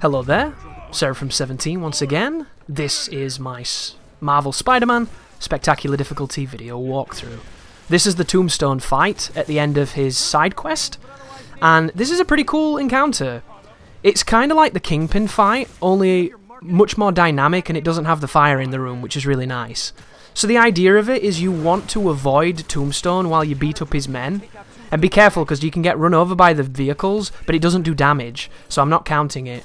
Hello there, Seraphim17 once again. This is my Marvel Spider-Man Spectacular Difficulty video walkthrough. This is the Tombstone fight at the end of his side quest, and this is a pretty cool encounter. It's kind of like the Kingpin fight, only much more dynamic, and it doesn't have the fire in the room, which is really nice. So the idea of it is you want to avoid Tombstone while you beat up his men. And be careful, because you can get run over by the vehicles, but it doesn't do damage, so I'm not counting it.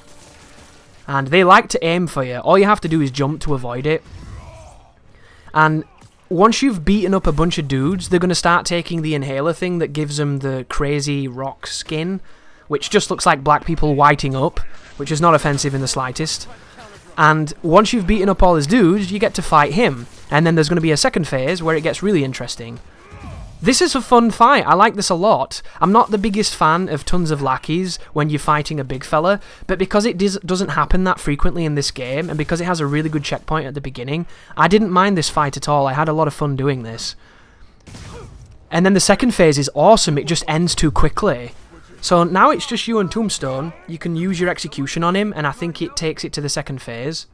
And they like to aim for you. All you have to do is jump to avoid it. And once you've beaten up a bunch of dudes, they're going to start taking the inhaler thing that gives them the crazy rock skin, which just looks like black people whiting up, which is not offensive in the slightest. And once you've beaten up all his dudes, you get to fight him. And then there's going to be a second phase where it gets really interesting. This is a fun fight. I like this a lot. I'm not the biggest fan of tons of lackeys when you're fighting a big fella, but because it doesn't happen that frequently in this game, and because it has a really good checkpoint at the beginning, I didn't mind this fight at all. I had a lot of fun doing this. And then the second phase is awesome. It just ends too quickly. So now it's just you and Tombstone. You can use your execution on him, and I think it takes it to the second phase.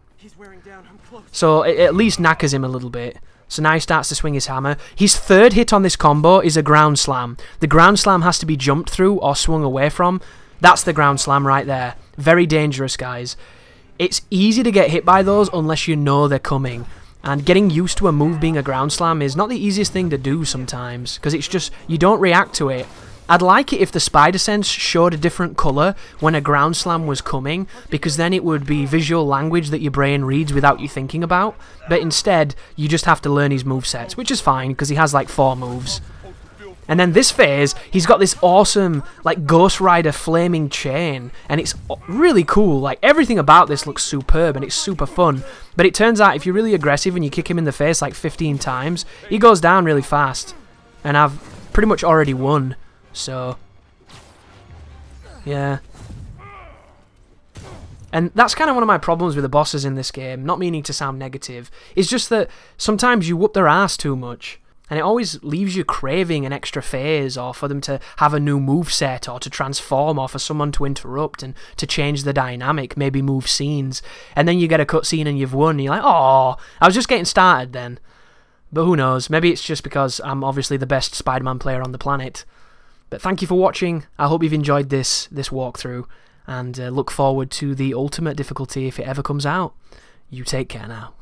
So it at least knackers him a little bit. So now he starts to swing his hammer. His third hit on this combo is a ground slam. The ground slam has to be jumped through or swung away from. That's the ground slam right there. Very dangerous, guys. It's easy to get hit by those unless you know they're coming. And getting used to a move being a ground slam is not the easiest thing to do sometimes, because it's just, you don't react to it. I'd like it if the spider sense showed a different colour when a ground slam was coming, because then it would be visual language that your brain reads without you thinking about, but instead you just have to learn his movesets, which is fine because he has like 4 moves. And then this phase, he's got this awesome like Ghost Rider flaming chain, and it's really cool. Like, everything about this looks superb and it's super fun, but it turns out if you're really aggressive and you kick him in the face like 15 times, he goes down really fast, and I've pretty much already won. So, yeah. And that's kind of one of my problems with the bosses in this game, not meaning to sound negative. It's just that sometimes you whoop their ass too much, and it always leaves you craving an extra phase, or for them to have a new moveset, or to transform, or for someone to interrupt and to change the dynamic, maybe move scenes. And then you get a cutscene and you've won, and you're like, oh, I was just getting started then. But who knows, maybe it's just because I'm obviously the best Spider-Man player on the planet. But thank you for watching. I hope you've enjoyed this walkthrough, and look forward to the ultimate difficulty if it ever comes out. You take care now.